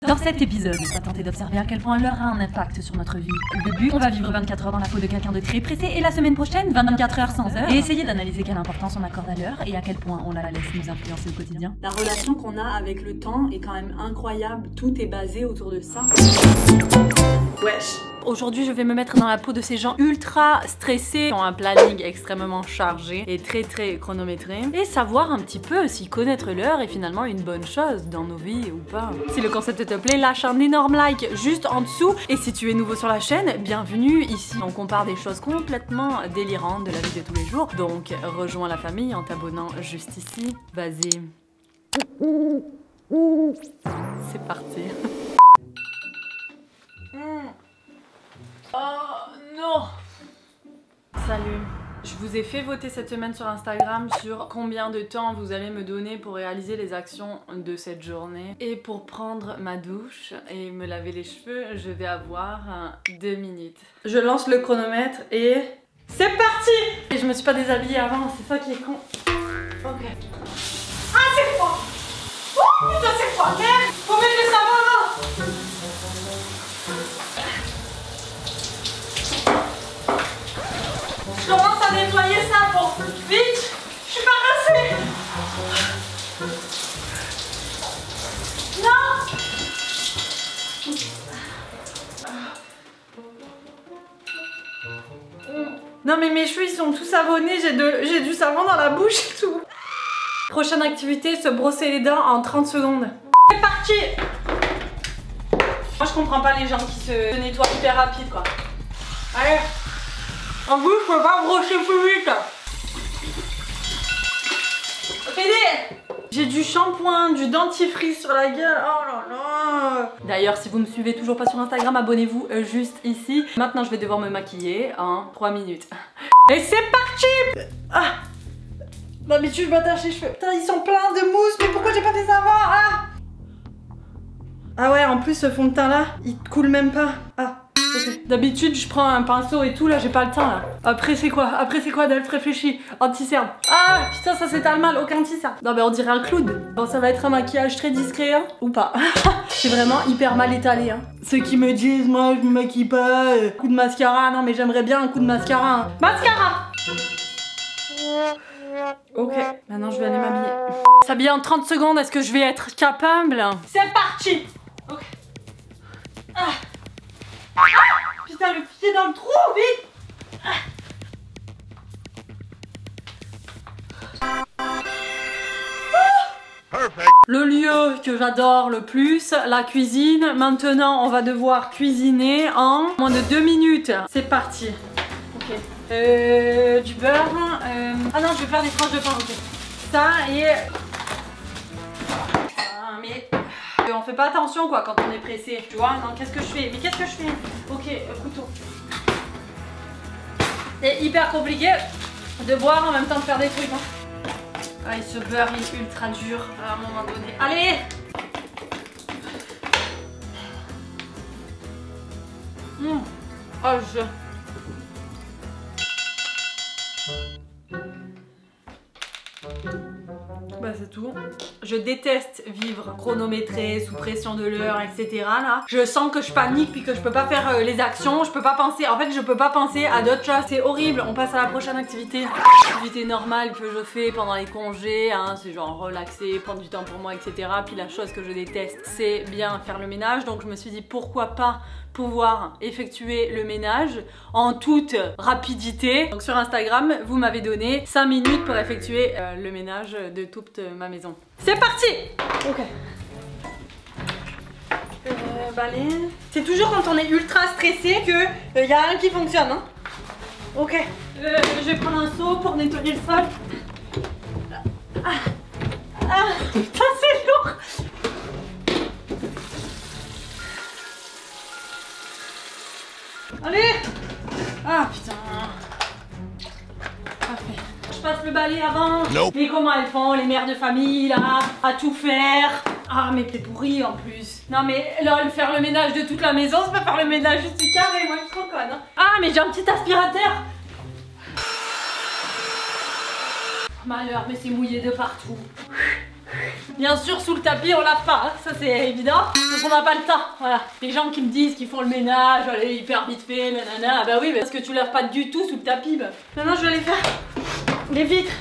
Dans cet épisode, on va tenter d'observer à quel point l'heure a un impact sur notre vie. Au début, on va vivre 24 heures dans la peau de quelqu'un de très pressé et la semaine prochaine, 24 heures sans heure. Et essayer d'analyser quelle importance on accorde à l'heure et à quel point on la laisse nous influencer au quotidien. La relation qu'on a avec le temps est quand même incroyable. Tout est basé autour de ça. Wesh. Aujourd'hui, je vais me mettre dans la peau de ces gens ultra stressés, qui ont un planning extrêmement chargé et très chronométré, et savoir un petit peu si connaître l'heure est finalement une bonne chose dans nos vies ou pas. Si le concept te plaît, lâche un énorme like juste en dessous, et si tu es nouveau sur la chaîne, bienvenue ici. On compare des choses complètement délirantes de la vie de tous les jours, donc rejoins la famille en t'abonnant juste ici. Vas-y. C'est parti. Oh non! Salut! Je vous ai fait voter cette semaine sur Instagram sur combien de temps vous allez me donner pour réaliser les actions de cette journée. Et pour prendre ma douche et me laver les cheveux, je vais avoir 2 minutes. Je lance le chronomètre et... c'est parti! Et je me suis pas déshabillée avant, c'est ça qui est con. Ok. Ah, c'est froid! Oh putain, c'est froid! Merde! Faut mettre le savon avant! Je commence à nettoyer ça pour vite. Je suis pas rincée. Non. Non mais mes cheveux ils sont tous savonnés, j'ai du savon dans la bouche et tout. Prochaine activité, se brosser les dents en 30 secondes. C'est parti. Moi je comprends pas les gens qui se nettoient hyper rapide quoi. Allez. En plus, je peux pas brosser plus vite. Pédé! J'ai du shampoing, du dentifrice sur la gueule. Oh là là! D'ailleurs, si vous me suivez toujours pas sur Instagram, abonnez-vous juste ici. Maintenant, je vais devoir me maquiller en 3 minutes. Et c'est parti! Ah! D'habitude, je m'attache les cheveux. Putain, ils sont pleins de mousse, mais pourquoi j'ai pas fait ça avant? Ah! Ah ouais, en plus, ce fond de teint là, il coule même pas. Ah! Okay. D'habitude je prends un pinceau et tout, là j'ai pas le temps là. Après c'est quoi? Après c'est quoi Delph réfléchit? Anti-cerne. Ah putain ça s'étale mal, aucun anti-cerne. Non mais on dirait un clown. Bon ça va être un maquillage très discret hein, ou pas. C'est vraiment hyper mal étalé hein. Ceux qui me disent moi je me maquille pas, coup de mascara, non mais j'aimerais bien un coup de mascara hein. Mascara. Ok, maintenant je vais aller m'habiller. S'habiller en 30 secondes, est-ce que je vais être capable? C'est parti. Ok. Ah. Ah putain, le pied dans le trou, vite! Le lieu que j'adore le plus, la cuisine. Maintenant, on va devoir cuisiner en moins de 2 minutes. C'est parti. Ok. Du beurre. Ah non, je vais faire des tranches de pain. Ok. Ça et... Ah, mais... On fait pas attention quoi quand on est pressé, tu vois. Non, qu'est-ce que je fais? Mais qu'est-ce que je fais? Ok, couteau. C'est hyper compliqué de boire en même temps de faire des trucs. Hein. Ah, et ce beurre il est ultra dur à un moment donné. Allez! Oh, je... Bah c'est tout. Je déteste vivre chronométré, sous pression de l'heure, etc. Là, je sens que je panique puis que je peux pas faire les actions, je peux pas penser. En fait, je peux pas penser à d'autres choses. C'est horrible. On passe à la prochaine activité. Activité normale que je fais pendant les congés, hein, c'est genre relaxer, prendre du temps pour moi, etc. Puis la chose que je déteste, c'est bien faire le ménage. Donc je me suis dit pourquoi pas pouvoir effectuer le ménage en toute rapidité. Donc sur Instagram, vous m'avez donné 5 minutes pour effectuer le ménage de toute ma maison. C'est parti! Ok. Balai. C'est toujours quand on est ultra stressé que y a rien qui fonctionne. Hein. Ok. Je vais prendre un seau pour nettoyer le sol. Ah, putain, c'est lourd! Allez! Ah putain! Parfait. Je passe le balai avant. Nope. Mais comment elles font les mères de famille là, à tout faire? Ah mais t'es pourri en plus. Non mais là, faire le ménage de toute la maison, c'est pas faire le ménage juste du carré, moi je suis trop conne. Hein. Ah mais j'ai un petit aspirateur. Malheur, mais c'est mouillé de partout. Bien sûr, sous le tapis, on lave pas, hein. Ça c'est évident, parce qu'on n'a pas le temps. Voilà. Les gens qui me disent qu'ils font le ménage, allez, hyper vite fait, nanana. Bah oui, parce que tu laves pas du tout sous le tapis. Bah. Maintenant, je vais aller faire les vitres.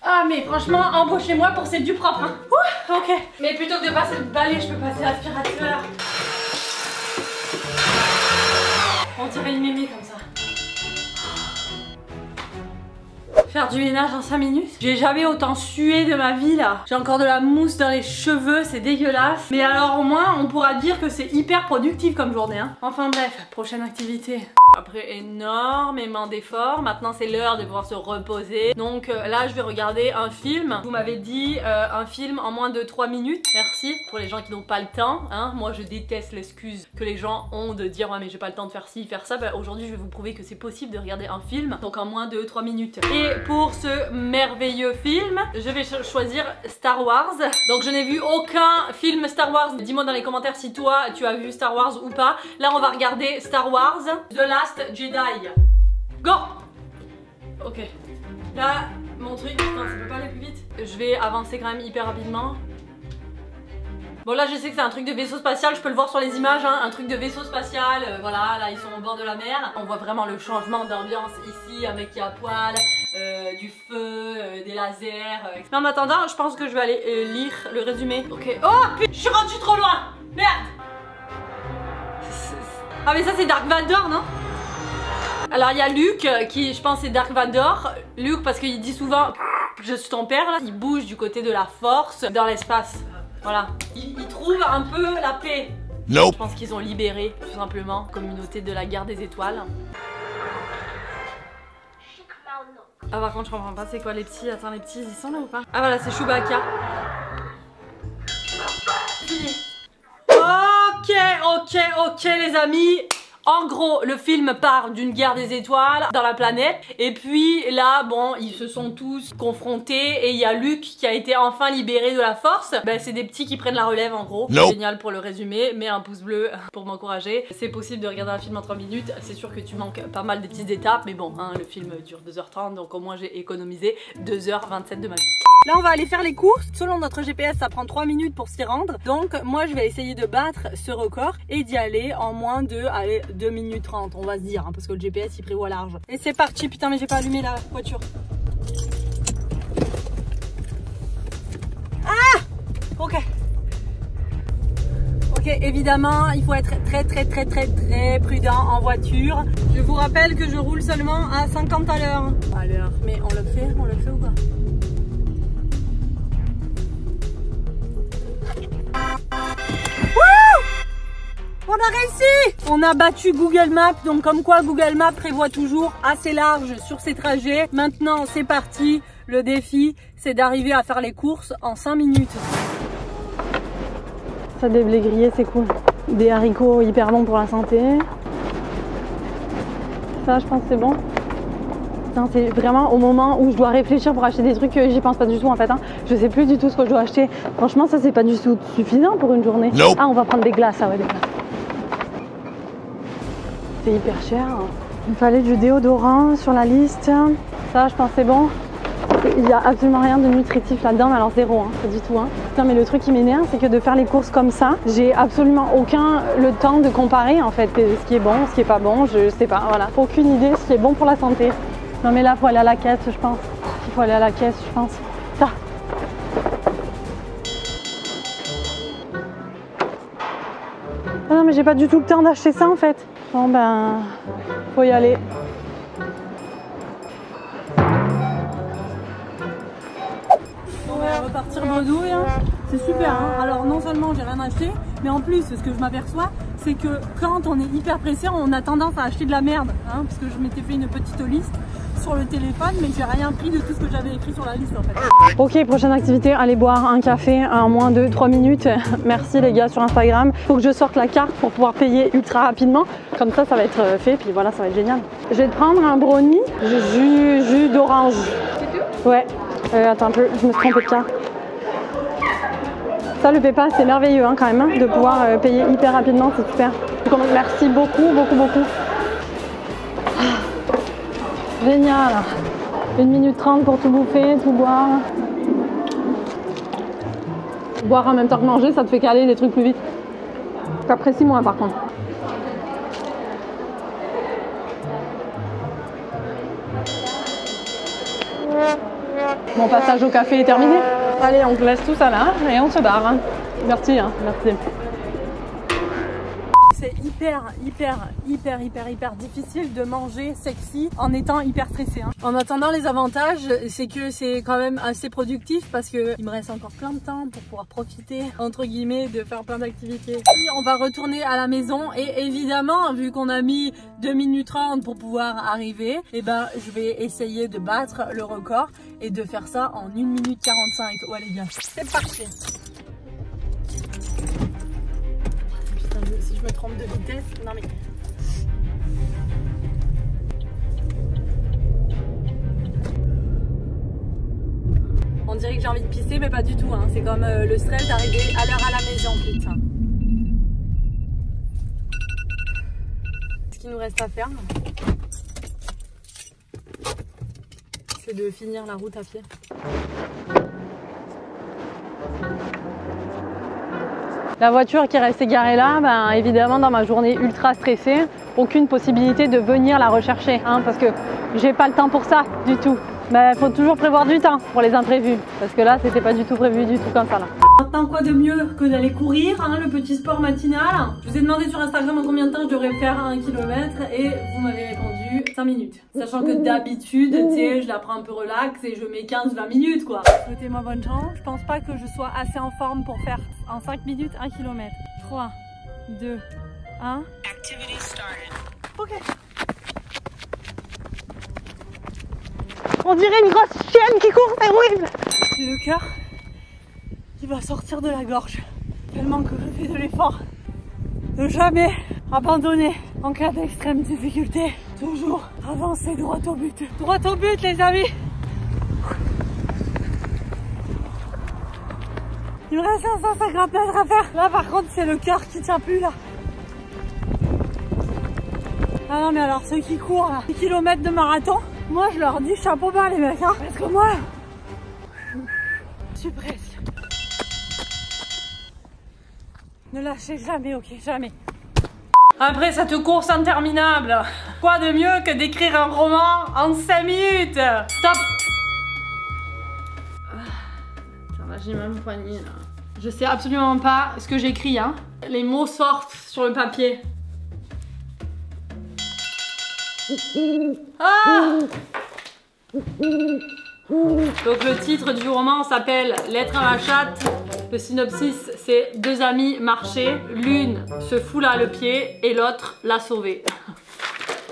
Ah, mais franchement, embauchez-moi pour c'est du propre. Hein. Ouh, ok. Mais plutôt que de passer le balai, je peux passer l'aspirateur. On dirait une mémé comme ça. Faire du ménage en 5 minutes. J'ai jamais autant sué de ma vie là. J'ai encore de la mousse dans les cheveux, c'est dégueulasse. Mais alors au moins on pourra dire que c'est hyper productif comme journée hein. Enfin bref, prochaine activité. Après énormément d'efforts, maintenant c'est l'heure de pouvoir se reposer. Donc là je vais regarder un film. Vous m'avez dit un film en moins de 3 minutes. Merci pour les gens qui n'ont pas le temps hein. Moi je déteste l'excuse que les gens ont de dire ouais mais j'ai pas le temps de faire ci, faire ça. Bah, aujourd'hui je vais vous prouver que c'est possible de regarder un film. Donc en moins de 3 minutes. Et pour ce merveilleux film, je vais choisir Star Wars. Donc je n'ai vu aucun film Star Wars. Dis-moi dans les commentaires si toi tu as vu Star Wars ou pas. Là on va regarder Star Wars The Last Jedi. Go! Ok. Là, mon truc, putain, ça peut pas aller plus vite. Je vais avancer quand même hyper rapidement. Bon là je sais que c'est un truc de vaisseau spatial, je peux le voir sur les images, hein, un truc de vaisseau spatial, voilà, là ils sont au bord de la mer. On voit vraiment le changement d'ambiance ici, un mec qui est à poil, du feu, des lasers. Mais en attendant, je pense que je vais aller lire le résumé. Ok. Oh putain, je suis rendu trop loin. Merde. Ah mais ça c'est Dark Vador, non? Alors il y a Luke qui je pense c'est Dark Vador. Luke parce qu'il dit souvent je suis ton père là. Il bouge du côté de la force dans l'espace. Voilà. Il trouve un peu la paix. Nope. Je pense qu'ils ont libéré tout simplement communauté de la guerre des étoiles. Ah par contre je comprends pas c'est quoi les petits. Attends les petits ils sont là ou pas? Ah voilà c'est Chewbacca. Ok les amis. En gros, le film part d'une guerre des étoiles dans la planète. Et puis là, bon, ils se sont tous confrontés. Et il y a Luke qui a été enfin libéré de la force. Ben, c'est des petits qui prennent la relève en gros. Nope. Génial pour le résumé. Mets un pouce bleu pour m'encourager. C'est possible de regarder un film en 3 minutes. C'est sûr que tu manques pas mal des petites étapes. Mais bon, hein, le film dure 2h30. Donc au moins j'ai économisé 2h27 de ma vie. Là on va aller faire les courses. Selon notre GPS ça prend 3 minutes pour s'y rendre. Donc moi je vais essayer de battre ce record et d'y aller en moins de 2 minutes 30 on va se dire hein, parce que le GPS il prévoit large. Et c'est parti. Putain mais j'ai pas allumé la voiture. Ah ok. Ok évidemment il faut être très prudent en voiture. Je vous rappelle que je roule seulement à 50 à l'heure. Mais on le fait ou pas? On a réussi! On a battu Google Maps, donc comme quoi Google Maps prévoit toujours assez large sur ses trajets. Maintenant c'est parti, le défi c'est d'arriver à faire les courses en 5 minutes. Ça des blés grillés c'est cool. Des haricots hyper bons pour la santé. Ça je pense c'est bon. C'est vraiment au moment où je dois réfléchir pour acheter des trucs que j'y pense pas du tout en fait hein. Je sais plus du tout ce que je dois acheter. Franchement ça c'est pas du tout suffisant pour une journée. Nope. Ah on va prendre des glaces, ah ouais des glaces. C'est hyper cher. Il fallait du déodorant sur la liste. Ça je pense c'est bon. Il n'y a absolument rien de nutritif là-dedans, alors zéro, hein, pas du tout. Hein. Putain, mais le truc qui m'énerve, c'est que de faire les courses comme ça, j'ai absolument aucun le temps de comparer en fait ce qui est bon, ce qui est pas bon, je sais pas, voilà. Aucune idée ce qui est bon pour la santé. Non mais là faut aller à la caisse je pense. Il faut aller à la caisse je pense. Ça. Ah non mais j'ai pas du tout le temps d'acheter ça en fait. Bon ben faut y aller. On va repartir bredouille. Hein. C'est super hein. Alors non seulement j'ai rien acheté, mais en plus ce que je m'aperçois c'est que quand on est hyper pressé on a tendance à acheter de la merde hein, parce que je m'étais fait une petite liste sur le téléphone mais j'ai rien pris de tout ce que j'avais écrit sur la liste en fait. Ok prochaine activité, aller boire un café en moins de 3 minutes. Merci les gars sur Instagram. Faut que je sorte la carte pour pouvoir payer ultra rapidement. Comme ça va être fait puis voilà ça va être génial. Je vais te prendre un brownie, jus d'orange. C'est tout? Ouais. Attends un peu, je me suis trompée de carte. Ça le PayPal c'est merveilleux hein, quand même hein, de pouvoir payer hyper rapidement, c'est super. Merci beaucoup. Génial. 1 minute 30 pour tout bouffer, tout boire. Boire en même temps que manger, ça te fait caler les trucs plus vite. T'apprécies moins par contre. Mon passage au café est terminé. Allez, on te laisse tout ça là et on se barre. Hein. Merci, hein, merci. C'est hyper difficile de manger sexy en étant hyper stressé. Hein. En attendant, les avantages, c'est que c'est quand même assez productif parce que il me reste encore plein de temps pour pouvoir profiter, entre guillemets, de faire plein d'activités. Puis on va retourner à la maison et évidemment, vu qu'on a mis 2 minutes 30 pour pouvoir arriver, et ben je vais essayer de battre le record et de faire ça en 1 minute 45. Ouais les gars, c'est parti. Si je me trompe de vitesse, non mais... On dirait que j'ai envie de pisser, mais pas du tout. Hein. C'est comme le stress d'arriver à l'heure à la maison, putain. Ce qu'il nous reste à faire, c'est de finir la route à pied. La voiture qui reste garée là, ben, évidemment dans ma journée ultra stressée, aucune possibilité de venir la rechercher, hein, parce que j'ai pas le temps pour ça du tout. Mais il faut toujours prévoir du temps pour les imprévus, parce que là c'était pas du tout prévu du tout comme ça là. Maintenant quoi de mieux que d'aller courir, hein, le petit sport matinal. Je vous ai demandé sur Instagram en combien de temps je devrais faire 1 km et vous m'avez répondu 5 minutes. Sachant que d'habitude, tu sais, je la prends un peu relax et je mets 15-20 minutes quoi. Souhaitez-moi bonne chance. Je pense pas que je sois assez en forme pour faire en 5 minutes 1 km. 3, 2, 1. Activity started. Ok. On dirait une grosse chienne qui court, c'est horrible. J'ai le cœur qui va sortir de la gorge. Tellement que je fais de l'effort. Ne jamais abandonner en cas d'extrême difficulté. Toujours avancer droit au but. Droit au but les amis. Il me reste 550 mètres à faire. Là par contre c'est le cœur qui tient plus là. Ah non mais alors ceux qui courent là, 10 km de marathon, moi je leur dis chapeau bas les mecs hein, parce que moi je suis presque. Ne lâchez jamais, ok, jamais. Après cette course interminable, quoi de mieux que d'écrire un roman en 5 minutes? Stop. Attends, là j'ai même poigné là. Je sais absolument pas ce que j'écris hein. Les mots sortent sur le papier. Ah! Donc le titre du roman s'appelle Lettre à ma chatte. Le synopsis c'est 2 amies marchaient, l'une se foula le pied et l'autre l'a sauvée.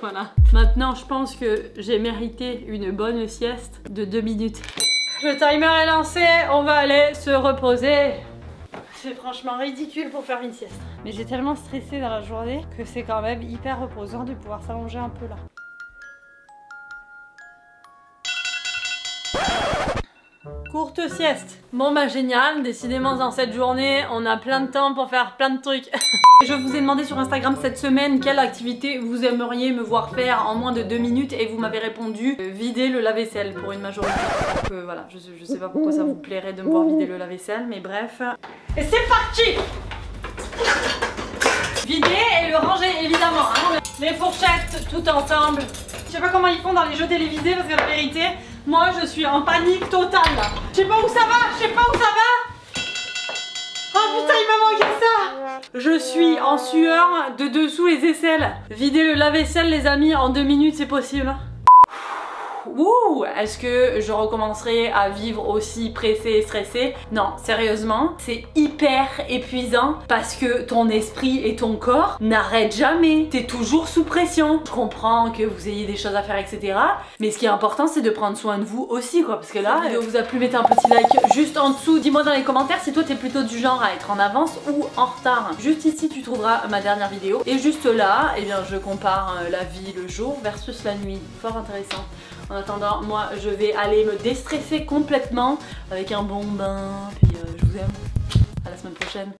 Voilà. Maintenant je pense que j'ai mérité une bonne sieste de 2 minutes. Le timer est lancé, on va aller se reposer. C'est franchement ridicule pour faire une sieste. Mais j'ai tellement stressé dans la journée que c'est quand même hyper reposant de pouvoir s'allonger un peu là. Courte sieste. Bon bah génial, décidément dans cette journée on a plein de temps pour faire plein de trucs. Je vous ai demandé sur Instagram cette semaine quelle activité vous aimeriez me voir faire en moins de 2 minutes et vous m'avez répondu vider le lave-vaisselle pour une majorité. Donc voilà, je sais pas pourquoi ça vous plairait de me voir vider le lave-vaisselle mais bref. Et c'est parti! Vider et le ranger évidemment, hein. Les fourchettes tout ensemble. Je sais pas comment ils font dans les jeux télévisés parce que la vérité, moi je suis en panique totale là. Je sais pas où ça va, je sais pas où ça va. Oh putain il m'a manqué ça. Je suis en sueur de dessous les aisselles. Vider le lave-vaisselle les amis en 2 minutes c'est possible. Ouh, est-ce que je recommencerai à vivre aussi pressée et stressée? Non, sérieusement, c'est hyper épuisant parce que ton esprit et ton corps n'arrêtent jamais. T'es toujours sous pression. Je comprends que vous ayez des choses à faire, etc. Mais ce qui est important, c'est de prendre soin de vous aussi, quoi. Parce que là, si la vidéo vous a plu, mettez un petit like juste en dessous. Dis-moi dans les commentaires si toi, t'es plutôt du genre à être en avance ou en retard. Juste ici, tu trouveras ma dernière vidéo. Et juste là, eh bien, je compare la vie le jour versus la nuit. Fort intéressant. En attendant, moi je vais aller me déstresser complètement avec un bon bain. Puis je vous aime. À la semaine prochaine.